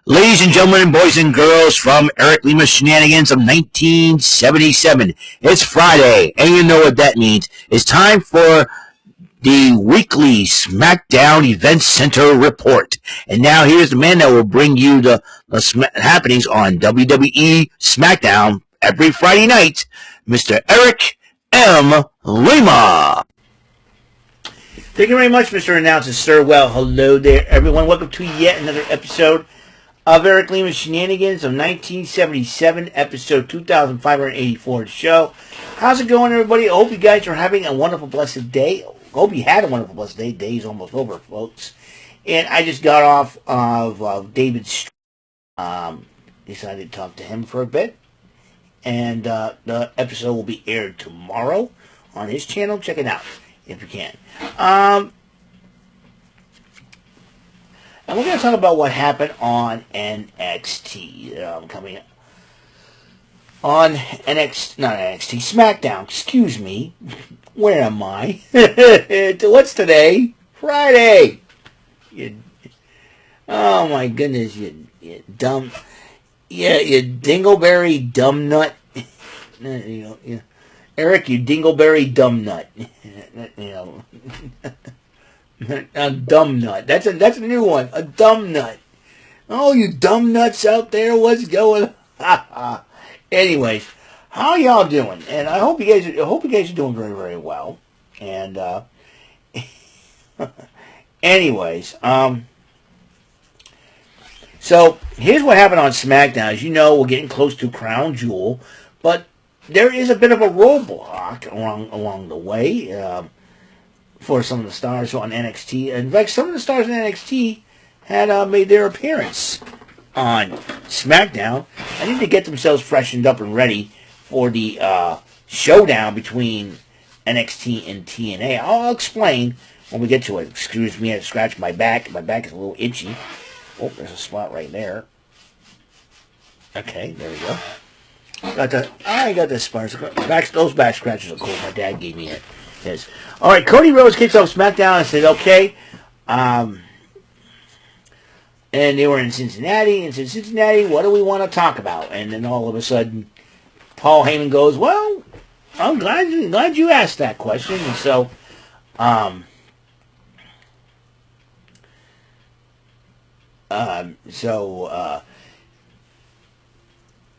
Ladies and gentlemen, boys and girls, from Eric Lima Shenanigans of 1977. It's Friday, and you know what that means. It's time for the weekly SmackDown Event Center report. And now here's the man that will bring you the happenings on WWE SmackDown every Friday night, Mr. Eric M. Lima. Thank you very much, Mr. Announcer, sir. Well, hello there, everyone. Welcome to yet another episode of Eric Lima Shenanigans of 1977, episode 2584 of the show. How's it going, everybody? I hope you guys are having a wonderful, blessed day. I hope you had a wonderful, blessed day. Day's almost over, folks. And I just got off of David's decided to talk to him for a bit. And the episode will be aired tomorrow on his channel. Check it out if you can. And we're going to talk about what happened on NXT coming up. On SmackDown, excuse me. Where am I? What's today? Friday. Oh my goodness, you dumb. Yeah, you dingleberry dumb nut. Eric, you dingleberry dumb nut. A dumb nut. That's a new one. A dumb nut. Oh, you dumb nuts out there, what's going on? Anyways, how y'all doing? And I hope you guys are doing very, very well. And anyways, so here's what happened on SmackDown. As you know, we're getting close to Crown Jewel, but there is a bit of a roadblock along the way. For some of the stars on NXT. In fact, some of the stars on NXT had made their appearance on SmackDown. I need to get themselves freshened up and ready for the showdown between NXT and TNA. I'll explain when we get to it. Excuse me, I had to scratch my back. My back is a little itchy. Oh, there's a spot right there. Okay, there we go. I got the spots. Those back scratches are cool. My dad gave me it. Yes. All right, Cody Rhodes kicks off SmackDown and said, okay. And they were in Cincinnati, and said, Cincinnati, what do we want to talk about? And then all of a sudden, Paul Heyman goes, well, I'm glad you asked that question. And so,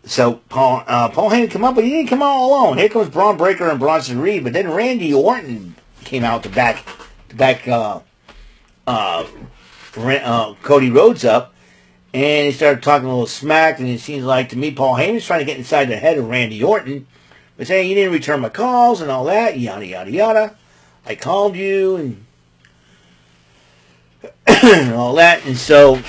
So Paul Heyman came up, but he didn't come out alone. Here comes Braun Breaker and Bronson Reed, but then Randy Orton came out to back Cody Rhodes up, and he started talking a little smack. And it seems like to me, Paul Heyman's trying to get inside the head of Randy Orton, but saying you didn't return my calls and all that, yada yada yada. I called you and and all that, and so.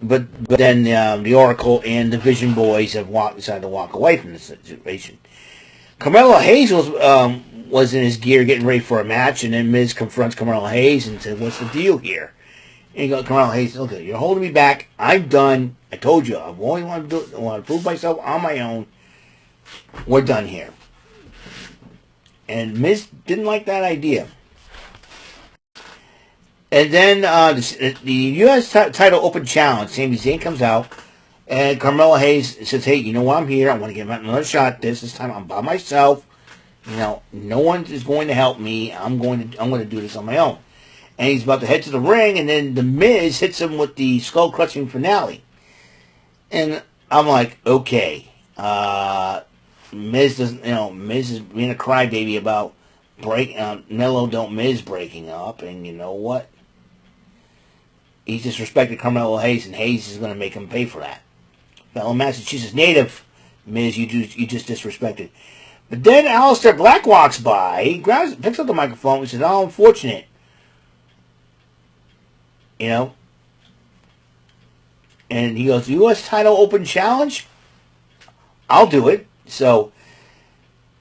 But then the Oracle and the Vision Boys have decided to walk away from the situation. Carmelo Hayes was in his gear getting ready for a match, and then Miz confronts Carmelo Hayes and said, what's the deal here? And Carmelo Hayes said, okay, you're holding me back. I'm done. I told you, I only want to prove myself on my own. We're done here. And Miz didn't like that idea. And then the U.S. title open challenge, Sami Zayn comes out, and Carmelo Hayes says, hey, you know what, I'm here. I want to give another shot at this. This time I'm by myself. No one is going to help me. I'm going to do this on my own. And he's about to head to the ring, and then the Miz hits him with the skull-crushing finale. And I'm like, okay. Miz doesn't, Miz is being a crybaby about Mello don't Miz breaking up, and you know what? He disrespected Carmelo Hayes, and Hayes is going to make him pay for that. Fellow Massachusetts native, Miz, you just disrespected. But then Aleister Black walks by. He picks up the microphone and says, "Oh, unfortunate." And he goes, "U.S. title open challenge? I'll do it." So,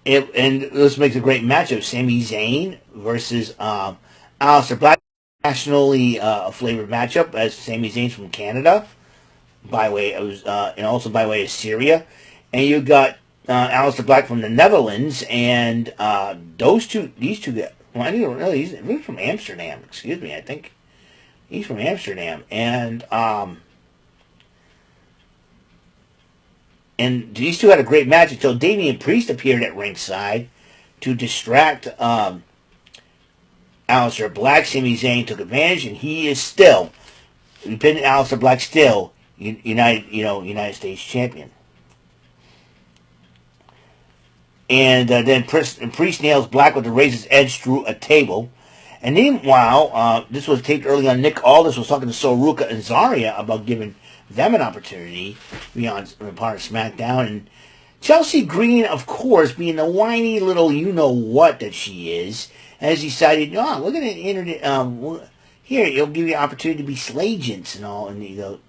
and this makes a great matchup: Sami Zayn versus Aleister Black. Nationally flavored matchup, as Sami Zayn's from Canada, by way of and also by way of Syria, and you got Aleister Black from the Netherlands, and these two Well, I didn't know he's from Amsterdam. Excuse me, I think he's from Amsterdam, and these two had a great match until Damian Priest appeared at ringside to distract Aleister Black. Sami Zayn took advantage, and he is still, Aleister Black still United States champion. And then Priest nails Black with the razor's edge through a table. And meanwhile, this was taped early on. Nick Aldis was talking to Soruka and Zarya about giving them an opportunity to be on part of SmackDown. And Chelsea Green, of course, being the whiny little you-know-what that she is, has decided, look at the internet. Here, it'll give you an opportunity to be Slagents and all. And and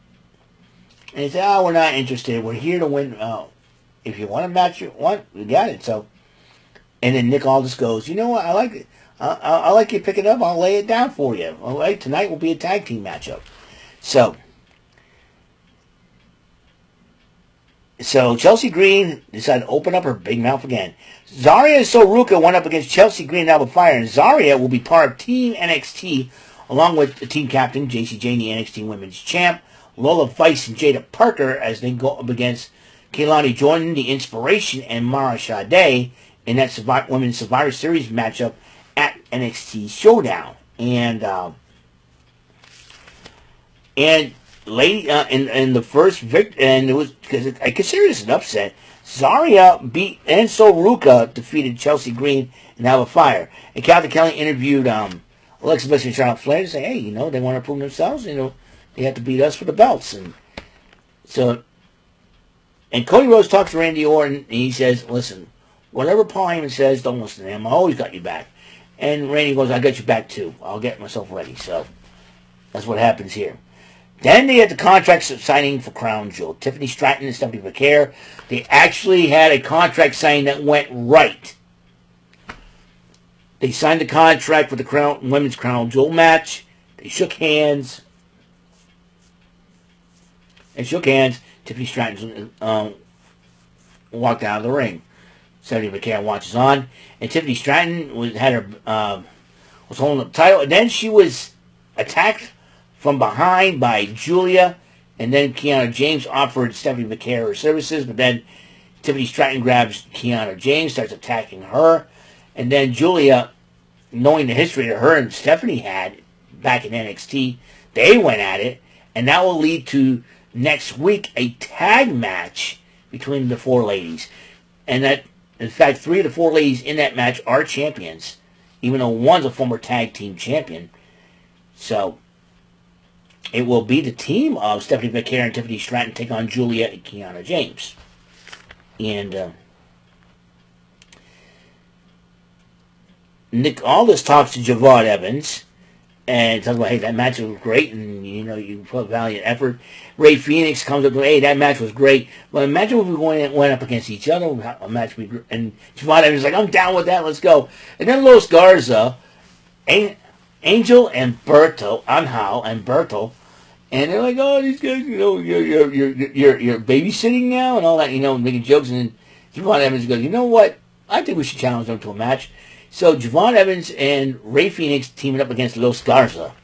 they say, we're not interested. We're here to win. If you want a match, we got it. So, and then Nick Aldis goes, you know what? I like it. I like you pick it up. I'll lay it down for you. All right, tonight will be a tag team matchup. So Chelsea Green decided to open up her big mouth again. Zarya and Soruka went up against Chelsea Green and Alba Fire, and Zarya will be part of Team NXT along with the team captain JC Jane, the NXT Women's Champ, Lola Vice and Jada Parker as they go up against Keilani Jordan, the Inspiration, and Mara Sade in that Women's Survivor Series matchup at NXT Showdown. And in the first victory, and it was because I consider this an upset. Zarya beat and Soruka defeated Chelsea Green and Alba Fire. And Captain Kelly interviewed Alexa Bliss and Charlotte Flair to say, hey, they want to prove themselves. They have to beat us for the belts. And so. And Cody Rhodes talks to Randy Orton, and he says, listen, whatever Paul Heyman says, don't listen to him. I always got you back. And Randy goes, I got you back too. I'll get myself ready. So that's what happens here. Then they had the contract signing for Crown Jewel. Tiffany Stratton and Stephanie McCare. They actually had a contract signing that went right. They signed the contract for the Women's Crown Jewel match. They shook hands. Tiffany Stratton walked out of the ring. Stephanie McCare watches on, and Tiffany Stratton was holding up the title, and then she was attacked from behind by Julia, and then Kiana James offered Stephanie McCare her services, but then Tiffany Stratton grabs Kiana James, starts attacking her, and then Julia, knowing the history that her and Stephanie had back in NXT, they went at it, and that will lead to next week a tag match between the four ladies. And that, in fact, 3 of the 4 ladies in that match are champions, even though one's a former tag team champion. So it will be the team of Stephanie McCare and Tiffany Stratton take on Julia and Kiana James. And Nick Aldis talks to Javon Evans and talks about, hey, that match was great, and you put valiant effort. Ray Phoenix comes up to, hey, that match was great. Well, imagine if we went up against each other, a match and Javon Evans is like, I'm down with that, let's go. And then Los Garza, Angel and Berto, Angel and Berto, and they're like, oh, these guys, you're babysitting now and all that, making jokes. And then Javon Evans goes, you know what? I think we should challenge them to a match. So Javon Evans and Ray Phoenix teaming up against Los Garza.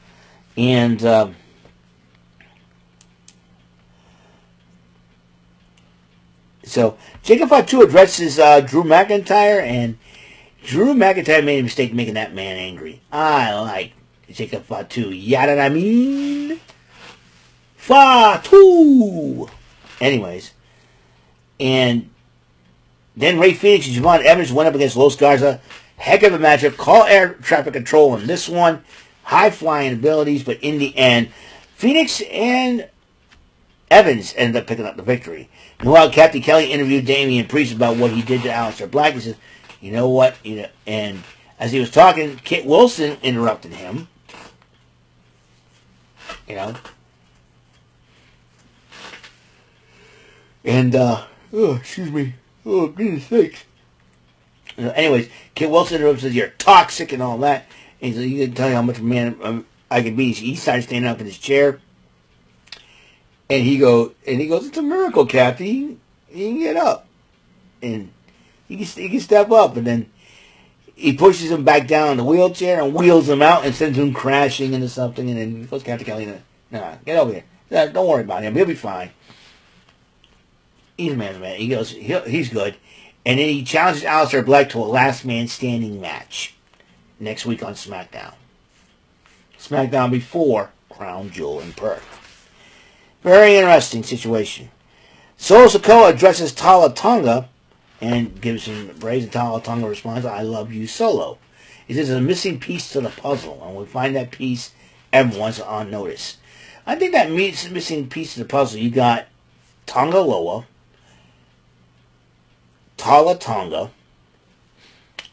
And so Jacob Fatu addresses Drew McIntyre, and Drew McIntyre made a mistake making that man angry. I like Jacob Fatu. Yada I mean? Fatu! Anyways. And then Ray Phoenix and Javon Evans went up against Los Garza. Heck of a matchup. Call air traffic control on this one. High flying abilities, but in the end, Phoenix and Evans ended up picking up the victory. Meanwhile, Captain Kelly interviewed Damian Priest about what he did to Aleister Black. He says, you know what? And as he was talking, Kit Wilson interrupted him. And, excuse me. Oh, goodness sakes. Anyways, Kit Wilson says you're toxic and all that. And he says, you can tell you how much of a man I can be. He started standing up in his chair. And he goes, it's a miracle, Captain. He can get up. And he can step up. And then he pushes him back down in the wheelchair and wheels him out and sends him crashing into something. And then he goes, Captain Kelly, nah, get over here. Don't worry about him. He'll be fine. He's a man, man. He goes, he's good. And then he challenges Aleister Black to a last man standing match next week on SmackDown. SmackDown before Crown Jewel in Perth. Very interesting situation. Solo Sikoa addresses Tala Tonga and gives him praise, and Tala Tonga responds, I love you, Solo. He says there's a missing piece to the puzzle, and when we find that piece, everyone's on notice. I think that missing piece to the puzzle, you got Tonga Loa, Tala Tonga,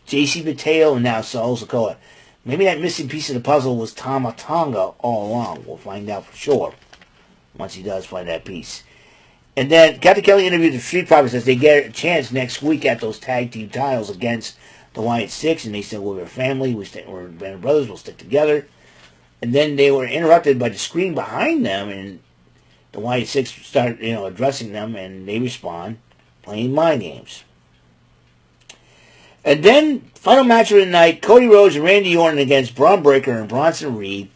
JC Mateo, and now Solo Sikoa. Maybe that missing piece of the puzzle was Tama Tonga all along. We'll find out for sure once he does find that piece. And then Captain Kelly interviewed the Street Profits as they get a chance next week at those tag team titles against the Wyatt Six, and they said, we're a family, we're band of brothers, we'll stick together. And then they were interrupted by the screen behind them, and the Wyatt Six start, addressing them, and they respond, playing mind games. And then, final match of the night, Cody Rhodes and Randy Orton against Braun Breaker and Bronson Reed.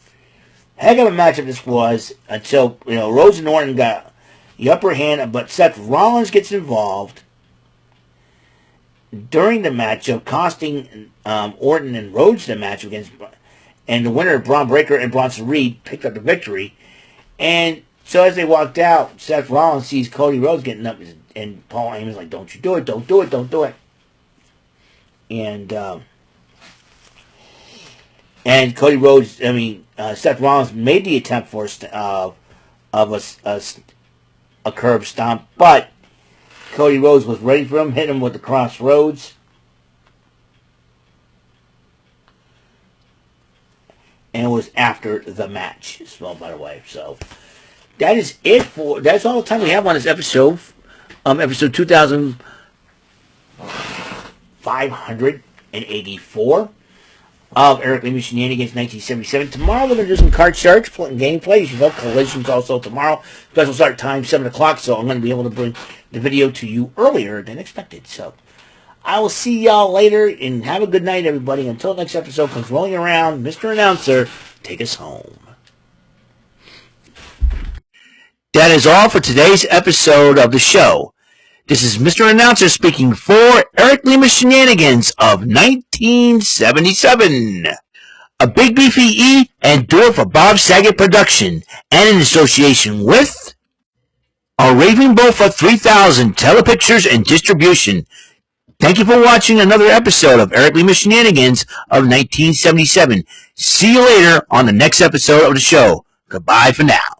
Heck of a matchup this was, until, Rhodes and Orton got the upper hand, but Seth Rollins gets involved during the matchup, costing Orton and Rhodes the match against, and the winner, Braun Breaker and Bronson Reed, picked up the victory. And so as they walked out, Seth Rollins sees Cody Rhodes getting up, and Paul Heyman's like, don't you do it, don't do it, don't do it. And Cody Rhodes, Seth Rollins made the attempt for a curb stomp, but Cody Rhodes was ready for him, hit him with the crossroads. And it was after the match, by the way. So that is it that's all the time we have on this episode. Episode 2584 of Eric Lima Shenanigans 1977. Tomorrow we're going to do some card charts, gameplay. You should have collisions also tomorrow. Special start time 7 o'clock, so I'm going to be able to bring the video to you earlier than expected. So I will see y'all later, and have a good night, everybody. Until next episode comes rolling around, Mr. Announcer, take us home. That is all for today's episode of the show. This is Mr. Announcer speaking for Eric Lima Shenanigans of 1977. A Big Beefy E and do it for Bob Saget production, and in association with a Raving Bull for 3000 Telepictures and Distribution. Thank you for watching another episode of Eric Lima Shenanigans of 1977. See you later on the next episode of the show. Goodbye for now.